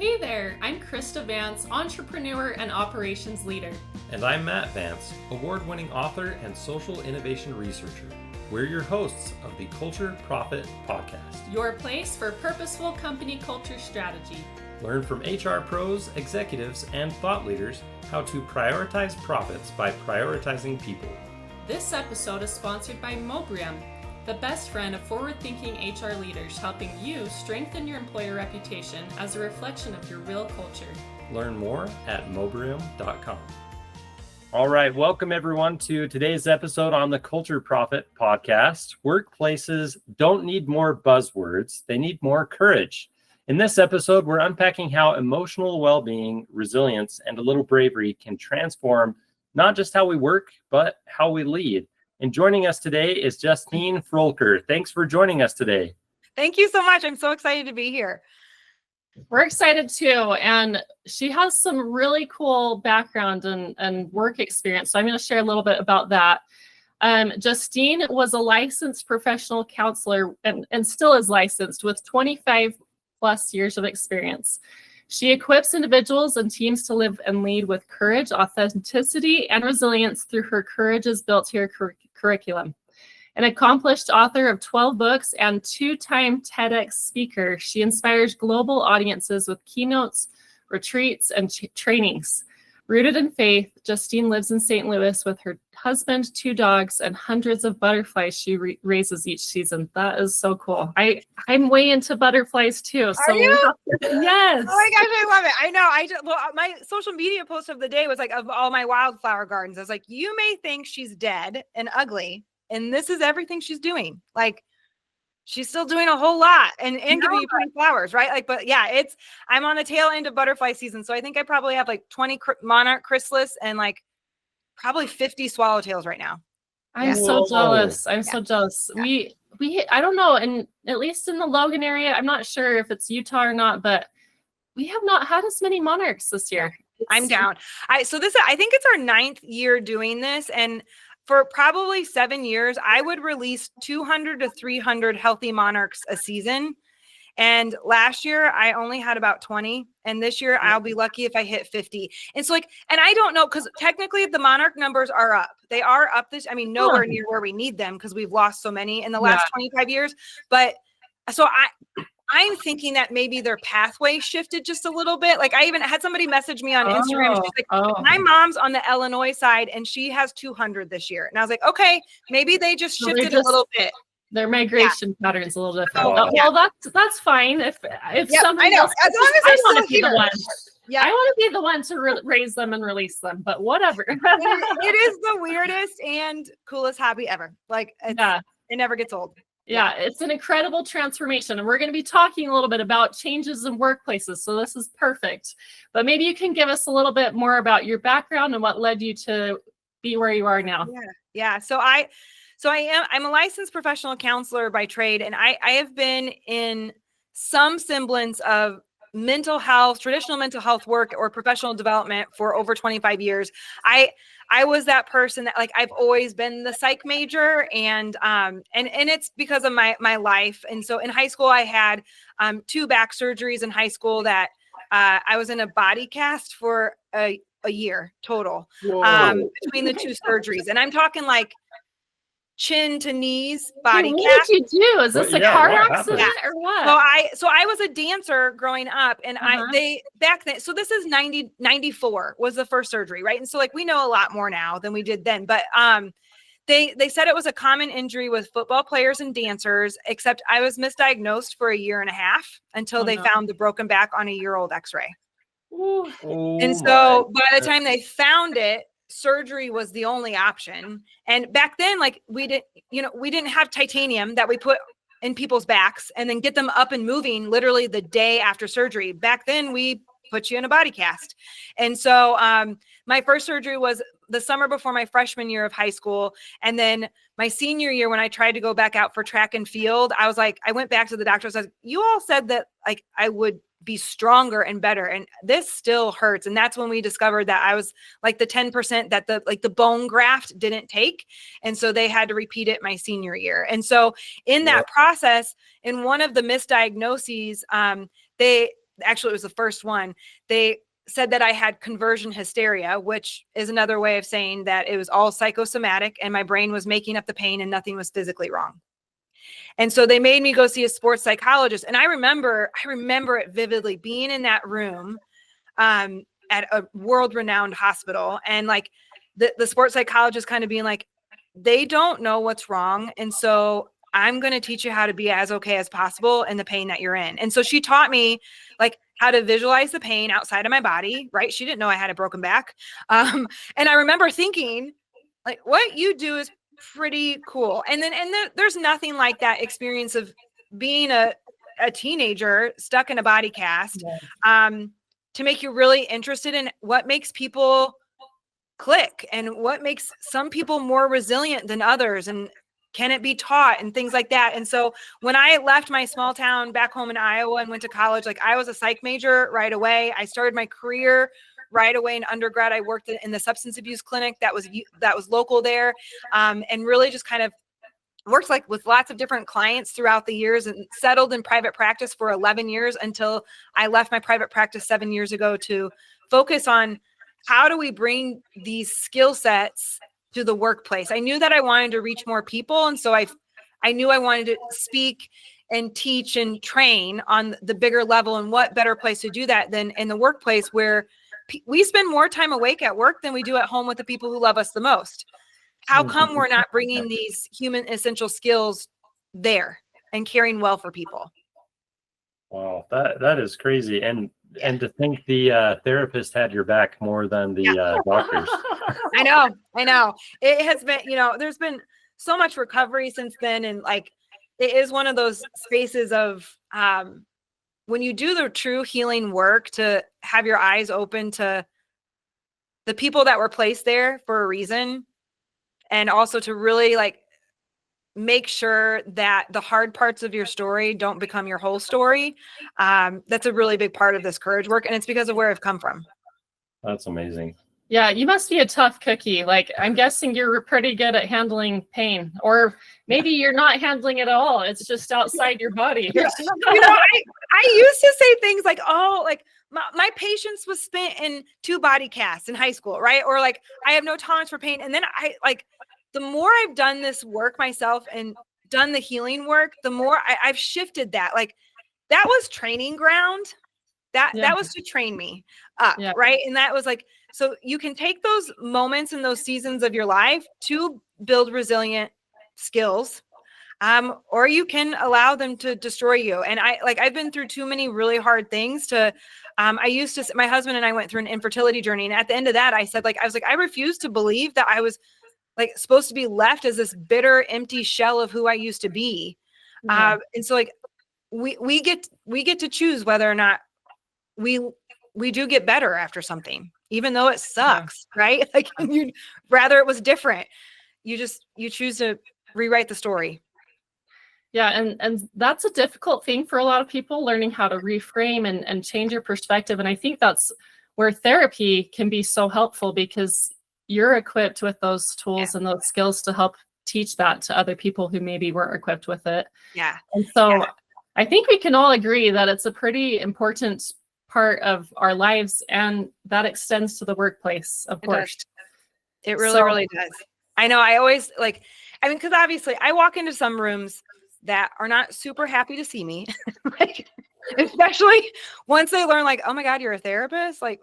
Hey there, I'm Krista Vance, entrepreneur and operations leader. And I'm Matt Vance, award-winning author and social innovation researcher. We're your hosts of the Culture Profit Podcast. Your place for purposeful company culture strategy. Learn from HR pros, executives, and thought leaders how to prioritize profits by prioritizing people. This episode is sponsored by Mobrium, the best friend of forward-thinking HR leaders, helping you strengthen your employer reputation as a reflection of your real culture. Learn more at mobrium.com. All right, welcome everyone to today's episode on the Culture Profit Podcast. Workplaces don't need more buzzwords, they need more courage. In this episode, we're unpacking how emotional well-being, resilience, and a little bravery can transform not just how we work, but how we lead. And joining us today is Justine Froelker. Thanks for joining us today. Thank you so much. I'm so excited to be here. We're excited too. And she has some really cool background and work experience. So I'm going to share a little bit about that. Justine was a licensed professional counselor and still is licensed with 25 plus years of experience. She equips individuals and teams to live and lead with courage, authenticity, and resilience through her Courage is Built Here curriculum. An accomplished author of 12 books and two-time TEDx speaker, she inspires global audiences with keynotes, retreats, and trainings. Rooted in faith, Justine lives in St. Louis with her husband, 2 dogs, and hundreds of butterflies she raises each season. That is so cool. I'm way into butterflies too. So are you? Yes. Oh my gosh, I love it. I know. My social media post of the day was like of all my wildflower gardens. I was like, you may think she's dead and ugly, and this is everything she's doing. Like, she's still doing a whole lot and giving you pretty flowers, right? Like, but yeah, I'm on the tail end of butterfly season. So I think I probably have like 20 monarch chrysalis and like probably 50 swallowtails right now. I'm so jealous. I'm Yeah. so jealous. Yeah. We I don't know, and at least in the Logan area, I'm not sure if it's Utah or not, but we have not had as many monarchs this year. I'm down. I think it's our 9th year doing this, and for probably 7 years, I would release 200 to 300 healthy monarchs a season. And last year I only had about 20. And this year I'll be lucky if I hit 50. And so and I don't know, because technically the monarch numbers are up. They are up nowhere near where we need them because we've lost so many in the last 25 years. But so I'm thinking that maybe their pathway shifted just a little bit. Like, I even had somebody message me on Instagram. She's like, my mom's on the Illinois side and she has 200 this year. And I was like, okay, maybe they just shifted a little bit. Their migration patterns a little different. Oh, well, that's fine. If somebody I know, else, as long as I I'm want to be still the one. Yeah, I want to be the one to raise them and release them. But whatever. it is the weirdest and coolest hobby ever. Like, it never gets old. Yeah, it's an incredible transformation. And we're going to be talking a little bit about changes in workplaces. So this is perfect. But maybe you can give us a little bit more about your background and what led you to be where you are now. Yeah. So I'm a licensed professional counselor by trade, and I have been in some semblance of mental health, traditional mental health work or professional development for over 25 years. I was that person that, like, I've always been the psych major, and it's because of my life. And so in high school, I had 2 back surgeries in high school that I was in a body cast for a year total between the 2 surgeries. And I'm talking like chin to knees body cast. What did you do? Is this a car accident or what? So I was a dancer growing up, and back then, so this is 94 was the first surgery, right? And so, like, we know a lot more now than we did then, but they said it was a common injury with football players and dancers, except I was misdiagnosed for a year and a half until they found the broken back on a year-old x-ray. And so by the time they found it, surgery was the only option. And back then, like, we didn't have titanium that we put in people's backs and then get them up and moving literally the day after surgery. Back then, we put you in a body cast. And so my first surgery was the summer before my freshman year of high school. And then my senior year, when I tried to go back out for track and field, I was like, I went back to the doctor. I was like, you all said that, like, I would be stronger and better, and this still hurts. And that's when we discovered that I was like the 10% that the bone graft didn't take. And so they had to repeat it my senior year. And so in that process, in one of the misdiagnoses, actually it was the first one. They said that I had conversion hysteria, which is another way of saying that it was all psychosomatic and my brain was making up the pain and nothing was physically wrong. And so they made me go see a sports psychologist. And I remember it vividly, being in that room at a world-renowned hospital, and like the sports psychologist kind of being like, they don't know what's wrong. And so I'm going to teach you how to be as okay as possible in the pain that you're in. And so she taught me like how to visualize the pain outside of my body, right? She didn't know I had a broken back. And I remember thinking like, what you do is pretty cool. And then, there's nothing like that experience of being a teenager stuck in a body cast, to make you really interested in what makes people click and what makes some people more resilient than others, and can it be taught and things like that. And so when I left my small town back home in Iowa and went to college, like I was a psych major right away. I started my career right away in undergrad. I worked in the substance abuse clinic that was local there, and really just kind of worked like with lots of different clients throughout the years, and settled in private practice for 11 years until I left my private practice 7 years ago to focus on how do we bring these skill sets to the workplace. I knew that I wanted to reach more people. And so I knew I wanted to speak and teach and train on the bigger level. And what better place to do that than in the workplace, where we spend more time awake at work than we do at home with the people who love us the most. How come we're not bringing these human essential skills there and caring well for people? Wow, that is crazy. And to think the therapist had your back more than the doctors. I know. It has been, there's been so much recovery since then. And like, it is one of those spaces of when you do the true healing work, to have your eyes open to the people that were placed there for a reason. And also to really like make sure that the hard parts of your story don't become your whole story. That's a really big part of this courage work. And it's because of where I've come from. That's amazing. Yeah, you must be a tough cookie. Like, I'm guessing you're pretty good at handling pain, or maybe you're not handling it at all. It's just outside your body. Yeah. I used to say things like, oh, like my patience was spent in 2 body casts in high school, right? Or like, I have no tolerance for pain. And then the more I've done this work myself and done the healing work, the more I've shifted that. Like, that was training ground. That was to train me up, right? And that was like, so you can take those moments and those seasons of your life to build resilient skills, or you can allow them to destroy you. And I've been through too many really hard things to, my husband and I went through an infertility journey. And at the end of that, I refuse to believe that I was like supposed to be left as this bitter, empty shell of who I used to be. And so like, we get to choose whether or not we do get better after something, even though it sucks, right? Like, you'd rather it was different. You choose to rewrite the story. Yeah. And that's a difficult thing for a lot of people, learning how to reframe and change your perspective. And I think that's where therapy can be so helpful, because you're equipped with those tools and those skills to help teach that to other people who maybe weren't equipped with it. Yeah. And so I think we can all agree that it's a pretty important part of our lives, and that extends to the workplace, of course. It really does. I know. I always because obviously I walk into some rooms that are not super happy to see me, like, especially once they learn, like, oh my God, you're a therapist, like,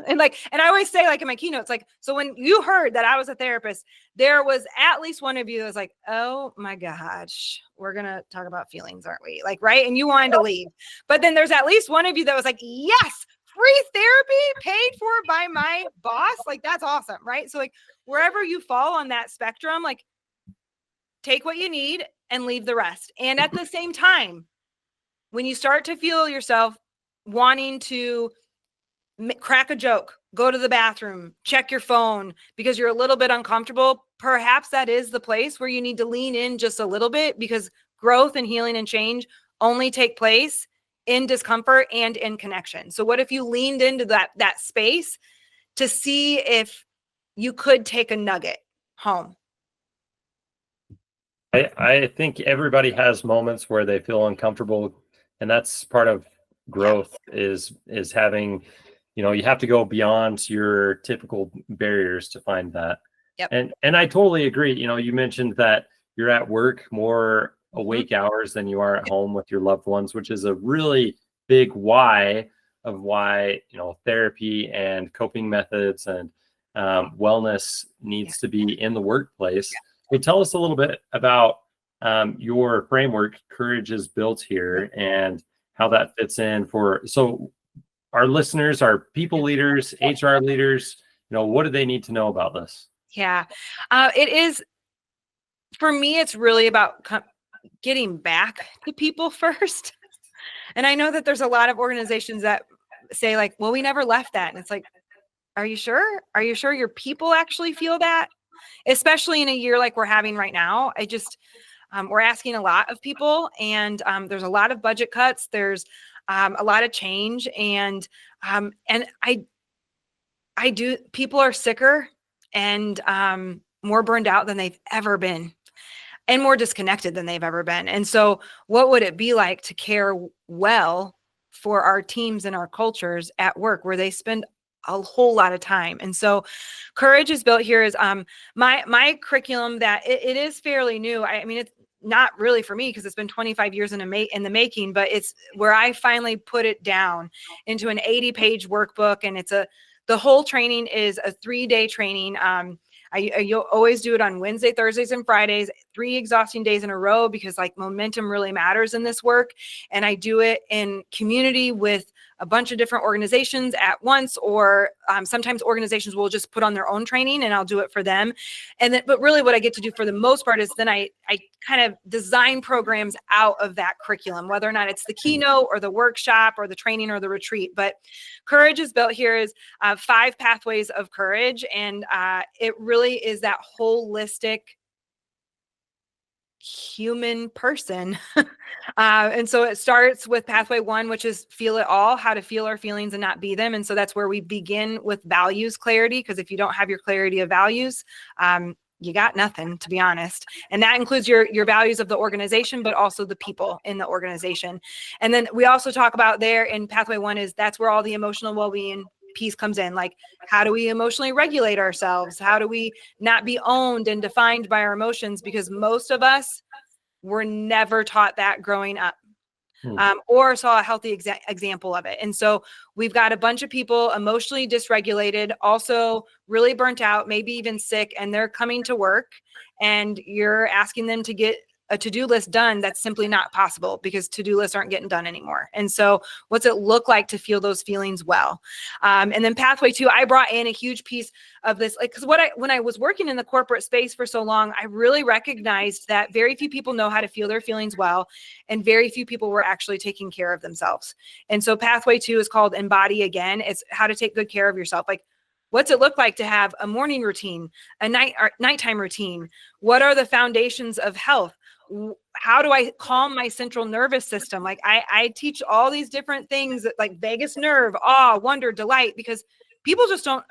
and I always say, like, in my keynotes, like, so when you heard that I was a therapist, there was at least one of you that was like, oh my gosh, we're gonna talk about feelings, aren't we? Like, right? And you wanted to leave, but then there's at least one of you that was like, yes, free therapy paid for by my boss. Like, that's awesome, right? So like, wherever you fall on that spectrum, like, take what you need and leave the rest. And at the same time, when you start to feel yourself wanting to crack a joke, go to the bathroom, check your phone because you're a little bit uncomfortable, perhaps that is the place where you need to lean in just a little bit, because growth and healing and change only take place in discomfort and in connection. So what if you leaned into that space to see if you could take a nugget home? I think everybody has moments where they feel uncomfortable, and that's part of growth is having, you have to go beyond your typical barriers to find that. Yep. And I totally agree. You mentioned that you're at work more awake hours than you are at home with your loved ones, which is a really big why of why, therapy and coping methods and wellness needs to be in the workplace. So tell us a little bit about your framework, Courage is Built Here, and how that fits in so our listeners, our people leaders, HR leaders, what do they need to know about this? Yeah, it is. For me, it's really about getting back to people first. And I know that there's a lot of organizations that say like, well, we never left that. And it's like, are you sure? Are you sure your people actually feel that? Especially in a year like we're having right now. We're asking a lot of people, and there's a lot of budget cuts. There's a lot of change, and people are sicker and more burned out than they've ever been, and more disconnected than they've ever been. And so what would it be like to care well for our teams and our cultures at work where they spend a whole lot of time? And so Courage is Built Here is my curriculum that it is fairly new. I mean, it's not really for me because it's been 25 years in the making, but it's where I finally put it down into an 80-page workbook. And the whole training is a 3-day training. You'll always do it on Wednesday, Thursdays, and Fridays, 3 exhausting days in a row, because like momentum really matters in this work. And I do it in community with a bunch of different organizations at once, or sometimes organizations will just put on their own training and I'll do it for them. But really what I get to do for the most part is then I kind of design programs out of that curriculum, whether or not it's the keynote or the workshop or the training or the retreat. But Courage is Built Here is 5 pathways of courage. And it really is that holistic human person. And so it starts with pathway 1, which is feel it all, how to feel our feelings and not be them. And so that's where we begin with values clarity, because if you don't have your clarity of values, you got nothing, to be honest. And that includes your values of the organization, but also the people in the organization. And then we also talk about there in pathway 1 is that's where all the emotional well-being piece comes in. Like, how do we emotionally regulate ourselves? How do we not be owned and defined by our emotions? Because most of us were never taught that growing up. Or saw a healthy example of it. And so we've got a bunch of people emotionally dysregulated, also really burnt out, maybe even sick, and they're coming to work and you're asking them to get a to-do list done. That's simply not possible because to-do lists aren't getting done anymore. And so what's it look like to feel those feelings well? And then pathway 2, I brought in a huge piece of this, like, because when I was working in the corporate space for so long, I really recognized that very few people know how to feel their feelings well, and very few people were actually taking care of themselves. And so pathway 2 is called Embody Again. It's how to take good care of yourself. Like, what's it look like to have a morning routine, a nighttime routine? What are the foundations of health? How do I calm my central nervous system? Like I teach all these different things like vagus nerve, awe, wonder, delight, because people just don't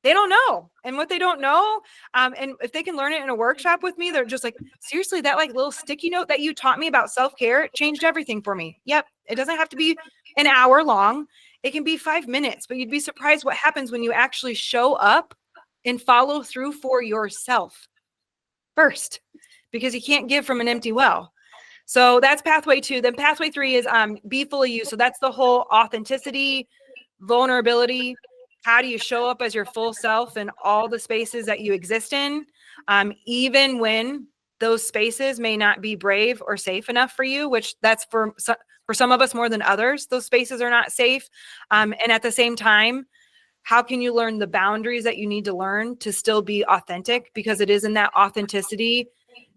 know. And what they don't know, and if they can learn it in a workshop with me, they're just like, seriously, that like little sticky note that you taught me about self-care changed everything for me. Yep. It doesn't have to be an hour long. It can be 5 minutes, but you'd be surprised what happens when you actually show up and follow through for yourself first, because you can't give from an empty well. So that's pathway 2. Then pathway 3 is be fully you. So that's the whole authenticity, vulnerability. How do you show up as your full self in all the spaces that you exist in, even when those spaces may not be brave or safe enough for you, which that's for some of us more than others. Those spaces are not safe. And at the same time, how can you learn the boundaries that you need to learn to still be authentic? Because it is in that authenticity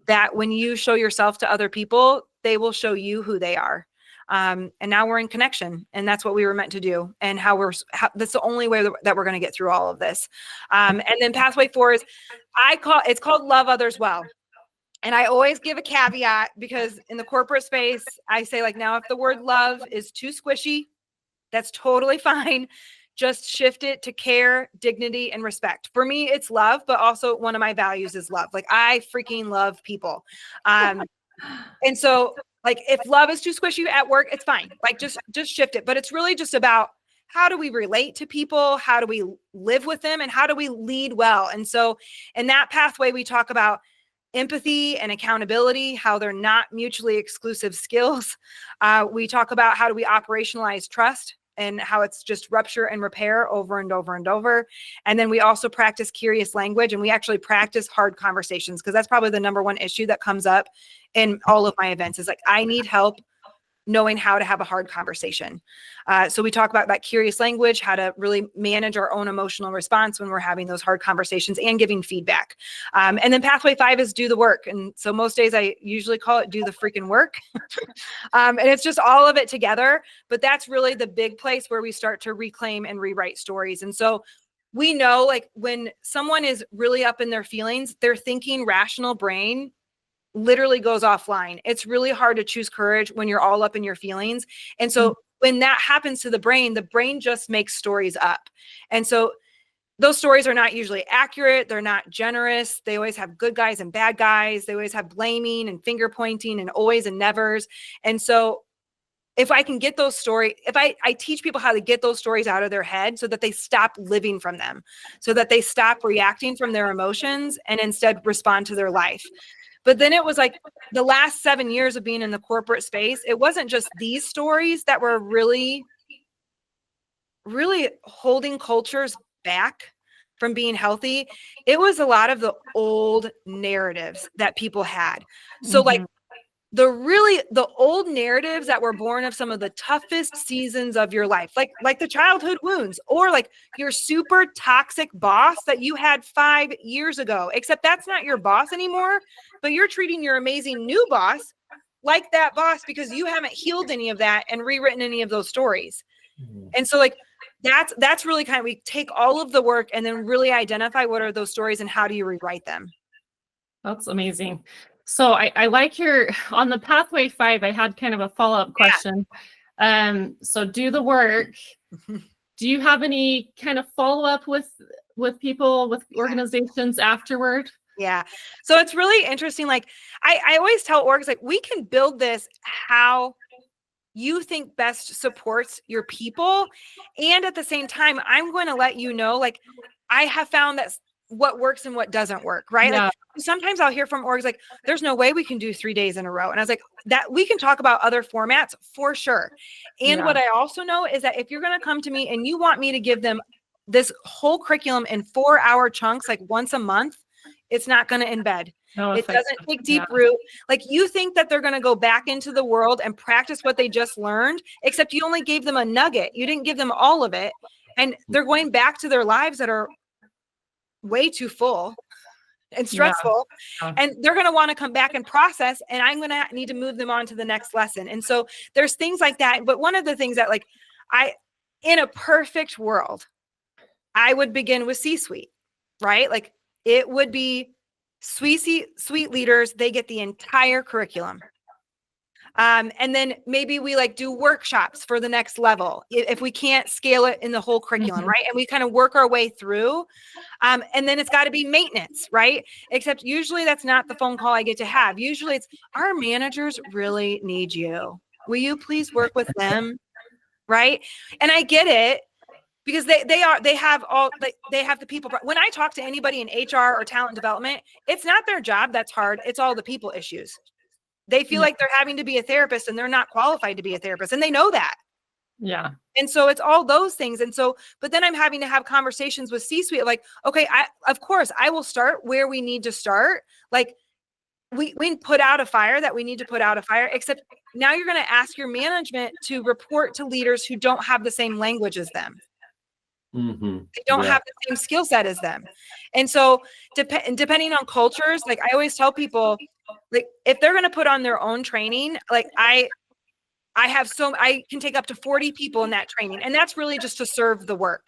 that when you show yourself to other people, they will show you who they are. And now we're in connection, and that's what we were meant to do. And that's the only way that we're going to get through all of this. And then pathway 4 is it's called Love Others Well. And I always give a caveat, because in the corporate space, I say, like, now if the word love is too squishy, that's totally fine. Just shift it to care, dignity, and respect. For me, it's love, but also one of my values is love. Like, I freaking love people. And so Like if love is too squishy at work, it's fine. Like just shift it. But it's really just about how do we relate to people? How do we live with them? And how do we lead well? And so in that pathway, we talk about empathy and accountability, how they're not mutually exclusive skills. We talk about how do we operationalize trust and how it's just rupture and repair over and over and over. And then we also practice curious language, and we actually practice hard conversations, because that's probably the number one issue that comes up in all of my events is like, I need help knowing how to have a hard conversation. So we talk about that curious language, how to really manage our own emotional response when we're having those hard conversations and giving feedback. And then pathway 5 is do the work. And so most days I usually call it do the freaking work. And it's just all of it together, but that's really the big place where we start to reclaim and rewrite stories. And so we know, like, when someone is really up in their feelings, their thinking rational brain literally goes offline. It's really hard to choose courage when you're all up in your feelings. And so when that happens to the brain just makes stories up. And so those stories are not usually accurate. They're not generous. They always have good guys and bad guys. They always have blaming and finger pointing and always and nevers. And so if I can get those stories, if I teach people how to get those stories out of their head so that they stop living from them, so that they stop reacting from their emotions and instead respond to their life. But then it was like the last 7 years of being in the corporate space, it wasn't just these stories that were really, really holding cultures back from being healthy. It was a lot of the old narratives that people had. So like the old narratives that were born of some of the toughest seasons of your life, like the childhood wounds, or like your super toxic boss that you had 5 years ago, except that's not your boss anymore, but you're treating your amazing new boss like that boss because you haven't healed any of that and rewritten any of those stories. And so like, that's really kind of, we take all of the work and then really identify what are those stories and how do you rewrite them. That's amazing. So I like your, on the pathway 5, I had kind of a follow-up question. So do the work. Do you have any kind of follow-up with people, with organizations afterward? Yeah. So it's really interesting. Like I always tell orgs, like, we can build this how you think best supports your people. And at the same time, I'm going to let you know, like, I have found that what works and what doesn't work, right? Yeah. Like sometimes I'll hear from orgs like, there's no way we can do 3 days in a row. And I was like, that we can talk about other formats for sure. And what I also know is that if you're going to come to me and you want me to give them this whole curriculum in 4-hour chunks, like once a month, it's not going to embed. It doesn't take deep root. Like, you think that they're going to go back into the world and practice what they just learned, except you only gave them a nugget. You didn't give them all of it. And they're going back to their lives that are way too full and stressful. And they're going to want to come back and process, and I'm going to need to move them on to the next lesson. And so there's things like that. But one of the things that, like, in a perfect world, I would begin with C-suite, right? Like, it would be suite leaders. They get the entire curriculum. And then maybe we like do workshops for the next level if we can't scale it in the whole curriculum, right? And we kind of work our way through. And then it's got to be maintenance, right? Except usually that's not the phone call I get to have. Usually it's, our managers really need you. Will you please work with them? Right? And I get it, because they have the people. When I talk to anybody in HR or talent development, it's not their job that's hard. It's all the people issues. They feel like they're having to be a therapist and they're not qualified to be a therapist. And they know that. Yeah. And so it's all those things. And so, but then I'm having to have conversations with C-suite, like, okay, of course I will start where we need to start. Like, we put out a fire that we need to put out a fire, except now you're going to ask your management to report to leaders who don't have the same language as them. They don't have the same skill set as them. And so depending on cultures, like, I always tell people, like, if they're going to put on their own training, like I can take up to 40 people in that training. And that's really just to serve the work.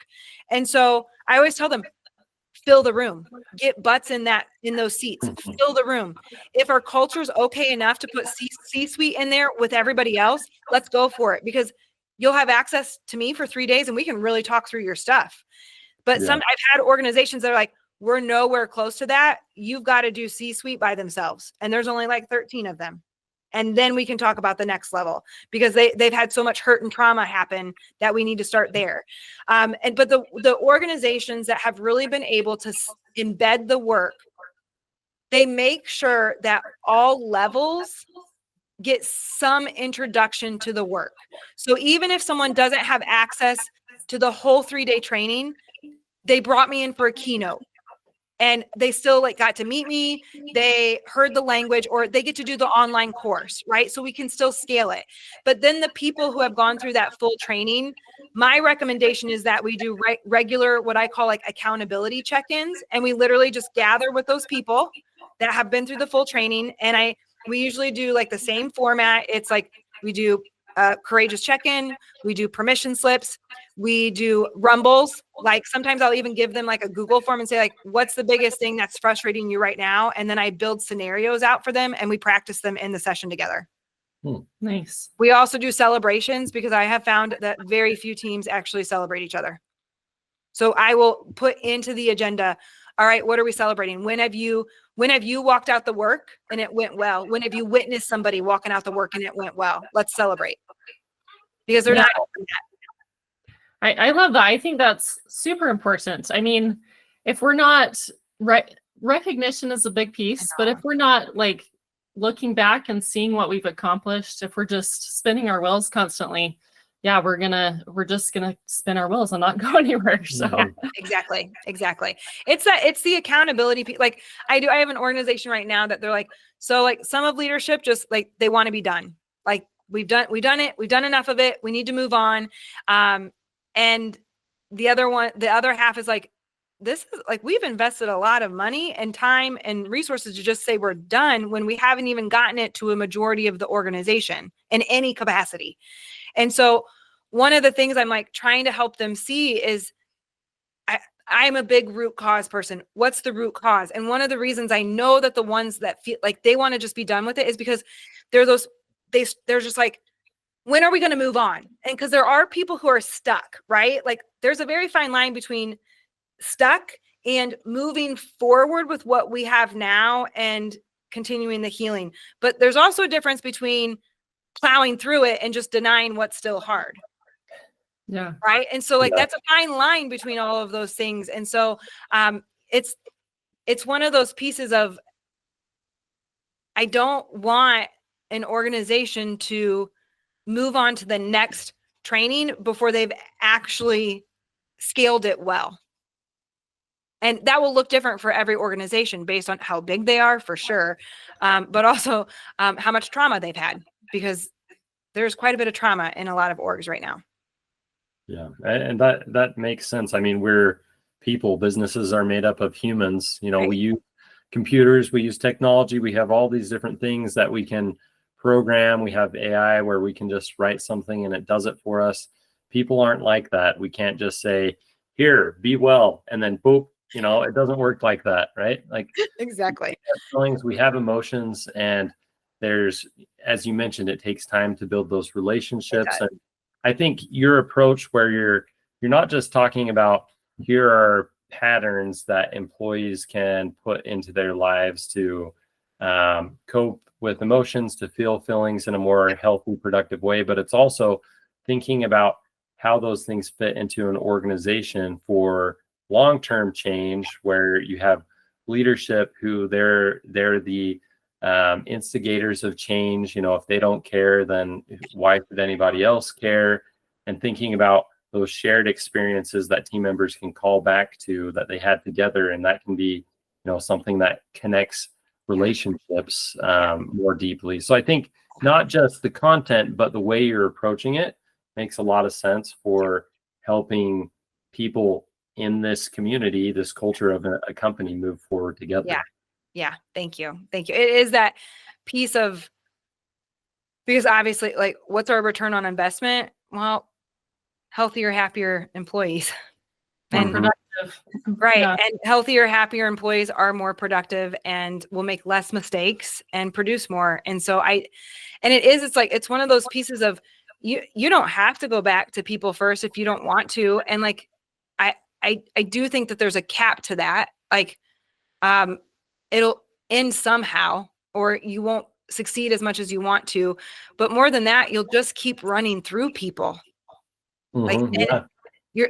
And so I always tell them, fill the room, get butts in those seats, fill the room. If our culture's okay enough to put C-suite in there with everybody else, let's go for it, because you'll have access to me for 3 days and we can really talk through your stuff. But I've had organizations that are like, we're nowhere close to that. You've got to do C-suite by themselves. And there's only like 13 of them. And then we can talk about the next level, because they've had so much hurt and trauma happen that we need to start there. But the organizations that have really been able to embed the work, they make sure that all levels get some introduction to the work. So even if someone doesn't have access to the whole 3-day training, they brought me in for a keynote. And they still like got to meet me. They heard the language, or they get to do the online course, right? So we can still scale it. But then the people who have gone through that full training, my recommendation is that we do regular, what I call like accountability check-ins. And we literally just gather with those people that have been through the full training. And we usually do like the same format. It's like we do courageous check-in, we do permission slips, we do rumbles. Like sometimes I'll even give them like a Google form and say like, what's the biggest thing that's frustrating you right now? And then I build scenarios out for them and we practice them in the session together. Nice. We also do celebrations, because I have found that very few teams actually celebrate each other. So I will put into the agenda, all right, what are we celebrating? When have you walked out the work and it went well? When have you witnessed somebody walking out the work and it went well? Let's celebrate. Because they're not doing that. I love that. I think that's super important. I mean, if we're not recognition is a big piece, but if we're not like looking back and seeing what we've accomplished, if we're just spinning our wheels constantly, yeah, we're just gonna spin our wheels and not go anywhere. So exactly. It's the accountability. Like I have an organization right now that they're like, so like some of leadership just like they want to be done. Like we've done it. We've done enough of it. We need to move on. And the other half is like, this is like, we've invested a lot of money and time and resources to just say we're done when we haven't even gotten it to a majority of the organization in any capacity. And so one of the things I'm like trying to help them see is I'm a big root cause person. What's the root cause? And one of the reasons I know that the ones that feel like they want to just be done with it is because they're just like, when are we going to move on? And because there are people who are stuck, right? Like there's a very fine line between stuck and moving forward with what we have now and continuing the healing. But there's also a difference between plowing through it and just denying what's still hard. Yeah. Right. And so like, that's a fine line between all of those things. And so it's one of those pieces of, I don't want an organization to move on to the next training before they've actually scaled it well. And that will look different for every organization based on how big they are, for sure. But also how much trauma they've had, because there's quite a bit of trauma in a lot of orgs right now. Yeah. And that makes sense. I mean, we're people, businesses are made up of humans. You know, right. We use computers, we use technology, we have all these different things that we can program. We have AI where we can just write something and it does it for us. People aren't like that. We can't just say, here, be well, and then boop, you know, it doesn't work like that, right? Like exactly. We have feelings, we have emotions, and there's, as you mentioned, it takes time to build those relationships. And I think your approach where you're not just talking about here are patterns that employees can put into their lives to cope with emotions, to feel feelings in a more healthy, productive way, but it's also thinking about how those things fit into an organization for long-term change, where you have leadership who they're the instigators of change. You know, if they don't care, then why should anybody else care? And thinking about those shared experiences that team members can call back to that they had together, and that can be, you know, something that connects relationships more deeply. So I think not just the content, but the way you're approaching it makes a lot of sense for helping people in this community, this culture of a company, move forward together. Yeah. Thank you. It is that piece of, because obviously, like, what's our return on investment? Well, healthier, happier employees. And productive. Right. Yeah. And healthier, happier employees are more productive and will make less mistakes and produce more. And so it's one of those pieces of, you don't have to go back to people first if you don't want to. And like, I do think that there's a cap to that. Like, it'll end somehow, or you won't succeed as much as you want to, but more than that, you'll just keep running through people. Like, Yeah.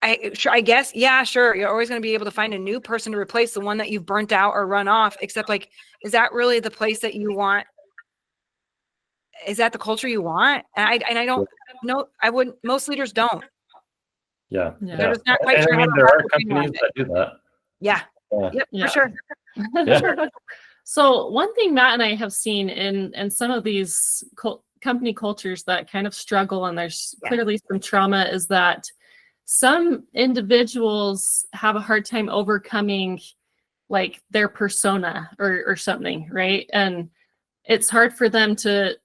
I guess, yeah, sure. You're always going to be able to find a new person to replace the one that you've burnt out or run off, except like, is that really the place that you want? Is that the culture you want? And I don't know. I wouldn't, most leaders don't. Yeah. They're just not quite And sure I how mean, to there rock are the thing around companies that do that. Yeah. Yep, Yeah. for sure. Yeah. So one thing Matt and I have seen in some of these company cultures that kind of struggle, and there's clearly some trauma, is that some individuals have a hard time overcoming like their persona or something, right? And it's hard for them to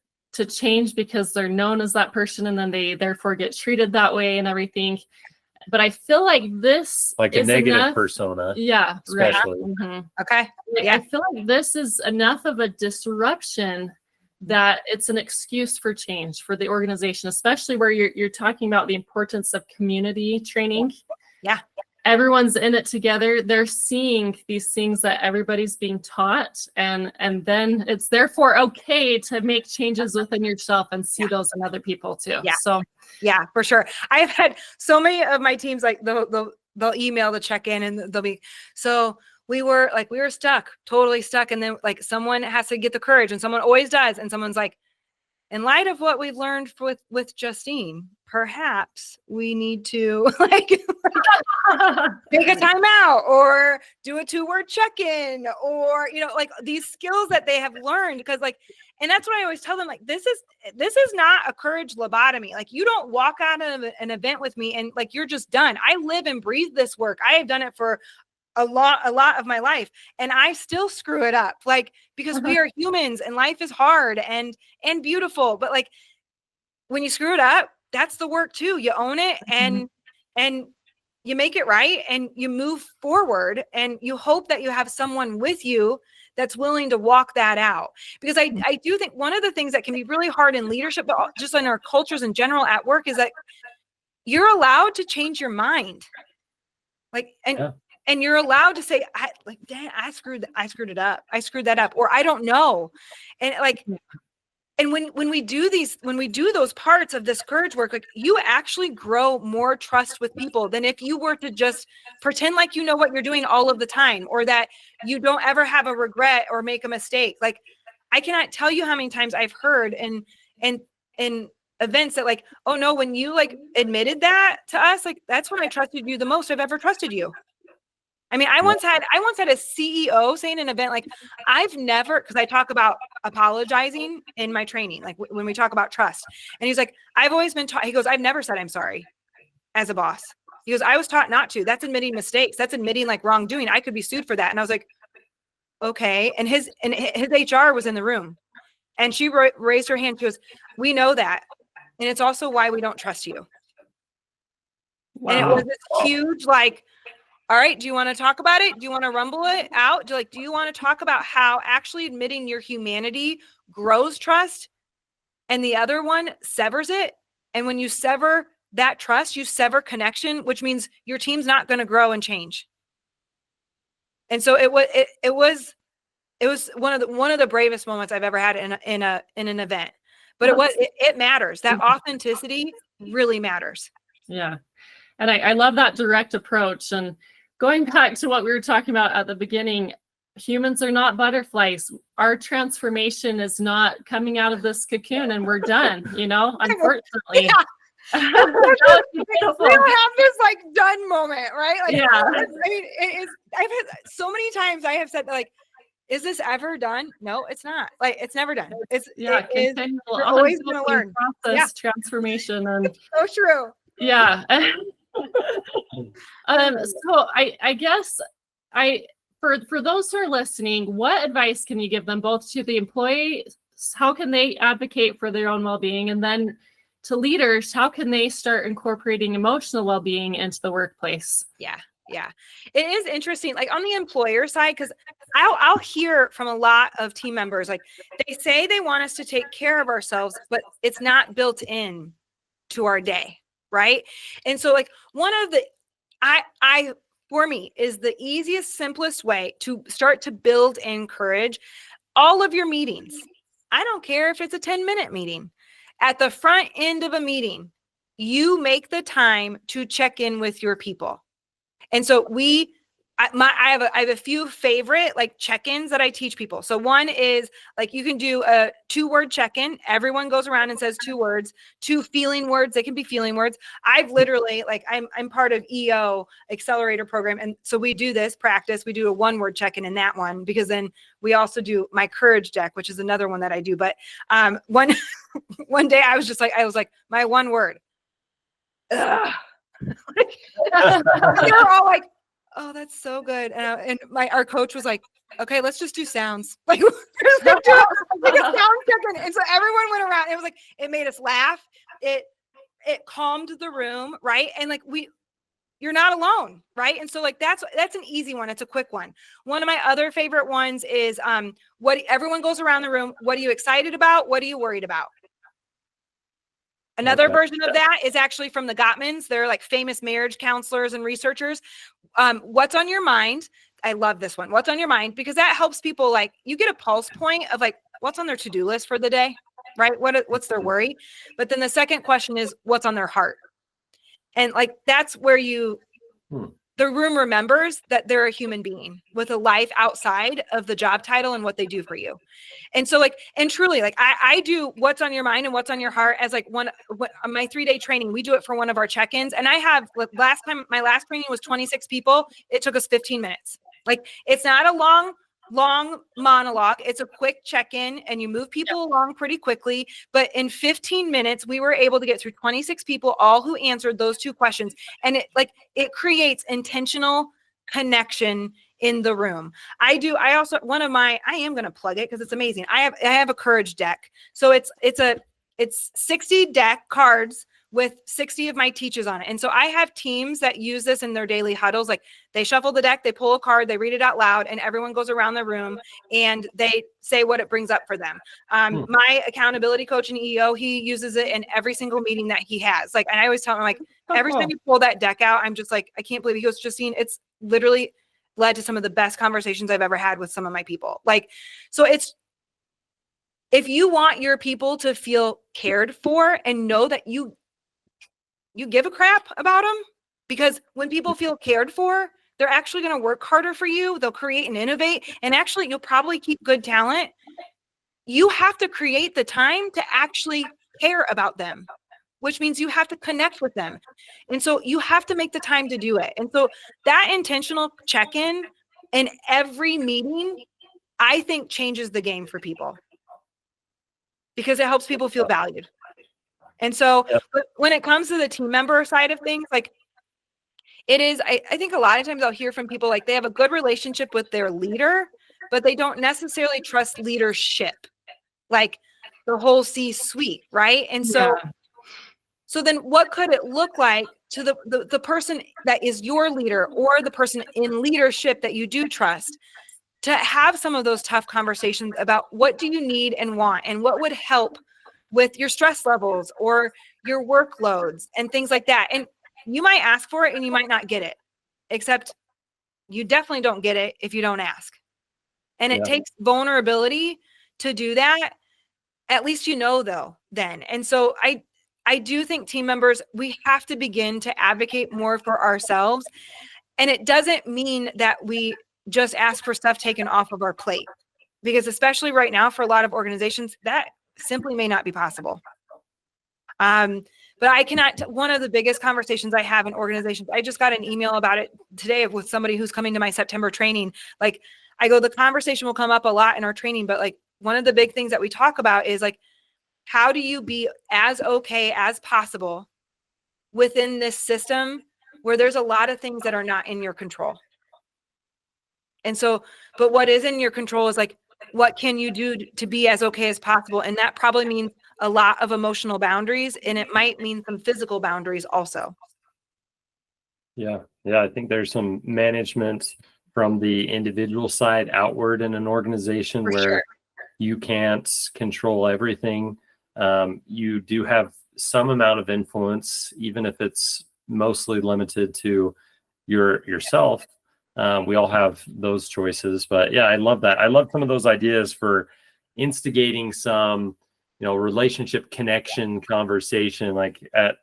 change because they're known as that person, and then they therefore get treated that way and everything. But I feel like this Like a is negative enough. persona. Yeah, especially. right. Mm-hmm. Okay. I feel like this is enough of a disruption that it's an excuse for change for the organization, especially where you're talking about the importance of community training. Yeah. Everyone's in it together. They're seeing these things that everybody's being taught, and then it's therefore okay to make changes within yourself and see those in other people too. Yeah. So yeah, for sure. I've had so many of my teams, like they'll email to check in, and they'll be, so we were stuck, totally stuck. And then like someone has to get the courage, and someone always does. And someone's like, in light of what we've learned with Justine, perhaps we need to like take a time out or do a 2-word check-in, or, you know, like these skills that they have learned. Because like, and that's what I always tell them, like, this is not a courage lobotomy. Like, you don't walk out of an event with me and like, you're just done. I live and breathe this work. I have done it for a lot of my life, and I still screw it up, like, because we are humans and life is hard and beautiful. But like, when you screw it up, that's the work too. You own it, and you make it right, and you move forward, and you hope that you have someone with you that's willing to walk that out. Because I do think one of the things that can be really hard in leadership, but just in our cultures in general at work, is that you're allowed to change your mind. Like, and you're allowed to say, dang, I screwed it up. I screwed that up, or I don't know. And like, and when we do those parts of this courage work, like, you actually grow more trust with people than if you were to just pretend like you know what you're doing all of the time, or that you don't ever have a regret or make a mistake. Like, I cannot tell you how many times I've heard in events that like, oh no, when you like admitted that to us, like, that's when I trusted you the most I've ever trusted you. I mean, I once had a CEO say in an event, like, I've never, because I talk about apologizing in my training, like when we talk about trust. And he's like, I've always been taught, he goes, I've never said I'm sorry as a boss. He goes, I was taught not to. That's admitting mistakes. That's admitting like wrongdoing. I could be sued for that. And I was like, okay. And his HR was in the room, and she raised her hand. She goes, we know that. And it's also why we don't trust you. Wow. And it was this huge, like, all right, do you want to talk about it? Do you want to rumble it out? Do you want to talk about how actually admitting your humanity grows trust, and the other one severs it? And when you sever that trust, you sever connection, which means your team's not going to grow and change. And so it was one of the bravest moments I've ever had in an event. But it matters. That authenticity really matters. Yeah. And I love that direct approach. And going back to what we were talking about at the beginning, humans are not butterflies. Our transformation is not coming out of this cocoon and we're done, you know, unfortunately. Yeah. We don't have this like done moment, right? Like, yeah. I mean, I've had so many times I have said, like, is this ever done? No, it's not. Like, it's never done. You're always going to learn. Process, transformation. And it's so true. Yeah. So I guess for those who are listening, what advice can you give them, both to the employees, how can they advocate for their own well-being, and then to leaders, how can they start incorporating emotional well-being into the workplace? Yeah. It is interesting, like on the employer side, because I'll hear from a lot of team members, like, they say they want us to take care of ourselves, but it's not built in to our day. Right. And so like one of the, for me, is the easiest, simplest way to start to build in courage. All of your meetings, I don't care if it's a 10-minute meeting. At the front end of a meeting, you make the time to check in with your people. And so I have a few favorite like check-ins that I teach people. So one is like you can do a 2-word check-in. Everyone goes around and says 2 words, 2 feeling words. They can be feeling words. I've literally like I'm part of EO Accelerator program, and so we do this practice. We do a 1-word check-in in that one, because then we also do my courage deck, which is another one that I do. But one day I was like my 1 word. Ugh. They're all like, oh, that's so good. And our coach was like, okay, let's just do sounds. Like, like a sound check-in. And so everyone went around. It was like, it made us laugh. It calmed the room, right? And like you're not alone, right? And so like that's an easy one. It's a quick one. One of my other favorite ones is everyone goes around the room. What are you excited about? What are you worried about? Another version of that is actually from the Gottmans. They're like famous marriage counselors and researchers. What's on your mind? I love this one. What's on your mind? Because that helps people, like, you get a pulse point of like what's on their to-do list for the day, right? What's their worry? But then the second question is what's on their heart? And like that's where the room remembers that they're a human being with a life outside of the job title and what they do for you. And so like, and truly, like I do what's on your mind and what's on your heart as like my 3-day training. We do it for one of our check-ins. And I have my last training was 26 people. It took us 15 minutes. Like it's not a long monologue. It's a quick check-in and you move people along pretty quickly. But in 15 minutes, we were able to get through 26 people, all who answered those 2 questions. And it creates intentional connection in the room. I am going to plug it because it's amazing. I have a courage deck. So it's 60 deck cards with 60 of my teachers on it. And so I have teams that use this in their daily huddles. Like they shuffle the deck, they pull a card, they read it out loud, and everyone goes around the room and they say what it brings up for them. My accountability coach in EO, he uses it in every single meeting that he has. Like, and I always tell him, like, every time you pull that deck out, I'm just like, I can't believe it. He goes, Justine, it's literally led to some of the best conversations I've ever had with some of my people. Like, so if you want your people to feel cared for and know that you give a crap about them, because when people feel cared for, they're actually going to work harder for you. They'll create and innovate. And actually, you'll probably keep good talent. You have to create the time to actually care about them, which means you have to connect with them. And so you have to make the time to do it. And so that intentional check-in in every meeting, I think changes the game for people because it helps people feel valued. And so when it comes to the team member side of things, like it is, I think a lot of times I'll hear from people like they have a good relationship with their leader, but they don't necessarily trust leadership, like the whole C-suite, right? And so then what could it look like to the person that is your leader or the person in leadership that you do trust to have some of those tough conversations about what do you need and want and what would help with your stress levels or your workloads and things like that. And you might ask for it and you might not get it, except you definitely don't get it if you don't ask. And it takes vulnerability to do that. At least though then. And so I do think team members, we have to begin to advocate more for ourselves. And it doesn't mean that we just ask for stuff taken off of our plate, because especially right now for a lot of organizations, that simply may not be possible. But I cannot, one of the biggest conversations I have in organizations, I just got an email about it today with somebody who's coming to my September training. Like I go, the conversation will come up a lot in our training, but like one of the big things that we talk about is like, how do you be as okay as possible within this system where there's a lot of things that are not in your control? And so, but what is in your control is like, what can you do to be as okay as possible? And that probably means a lot of emotional boundaries, and it might mean some physical boundaries also. Yeah. I think there's some management from the individual side outward in an organization where you can't control everything. You do have some amount of influence, even if it's mostly limited to yourself. We all have those choices, but yeah, I love that. I love some of those ideas for instigating some, relationship connection conversation. Like at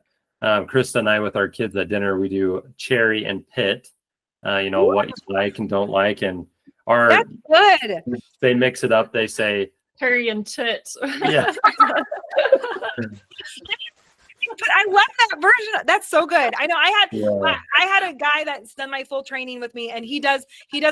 Krista and I with our kids at dinner, we do cherry and pit, what you like and don't like. And That's good. they mix it up. They say, Curry and tit. yeah. But I love that version. That's so good. I know I had a guy that's done my full training with me, and he does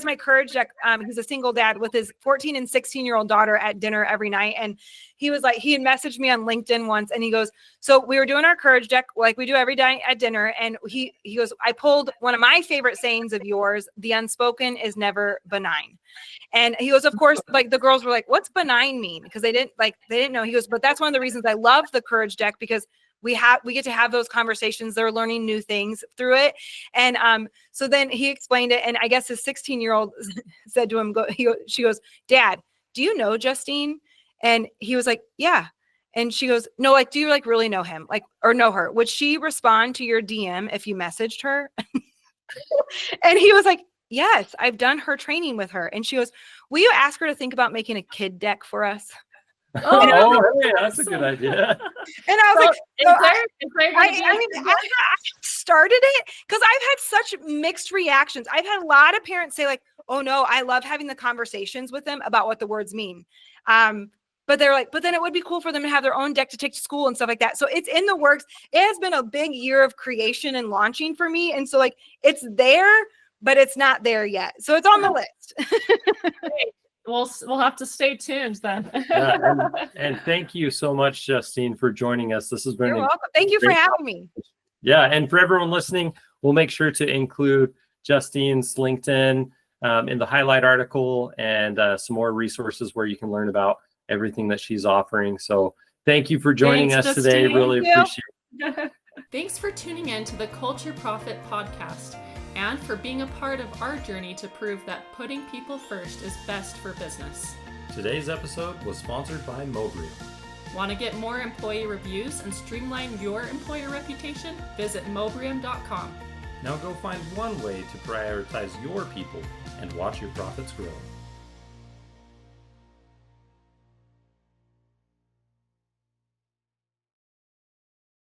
my courage deck. He's a single dad with his 14 and 16-year-old daughter at dinner every night. And he was like, he had messaged me on LinkedIn once, and he goes, so we were doing our courage deck like we do every day at dinner. And he goes, I pulled one of my favorite sayings of yours: the unspoken is never benign. And he goes, of course, like the girls were like, what's benign mean? Because they didn't know. He goes, but that's one of the reasons I love the courage deck, because we get to have those conversations. They're learning new things through it. And so then he explained it. And I guess his 16-year-old said to him, she goes, Dad, do you know Justine? And he was like, yeah. And she goes, no, like, do you like really know him? Like, or know her? Would she respond to your DM if you messaged her? And he was like, yes, I've done her training with her. And she goes, will you ask her to think about making a kid deck for us? Hey, that's a good idea. And I was I started it because I've had such mixed reactions. I've had a lot of parents say like, oh no, I love having the conversations with them about what the words mean. But they're like, but then it would be cool for them to have their own deck to take to school and stuff like that. So it's in the works. It has been a big year of creation and launching for me. And so like, it's there, but it's not there yet. So it's on the list. We'll have to stay tuned then. And thank you so much, Justine, for joining us. This has been You're welcome. Thank you for having me. Yeah, and for everyone listening, we'll make sure to include Justine's LinkedIn in the highlight article, and some more resources where you can learn about everything that she's offering. So thank you for joining us today. Really appreciate it. Thanks for tuning in to the Culture Profit podcast, and for being a part of our journey to prove that putting people first is best for business. Today's episode was sponsored by Mobrium. Want to get more employee reviews and streamline your employer reputation? Visit mobrium.com. Now go find one way to prioritize your people and watch your profits grow.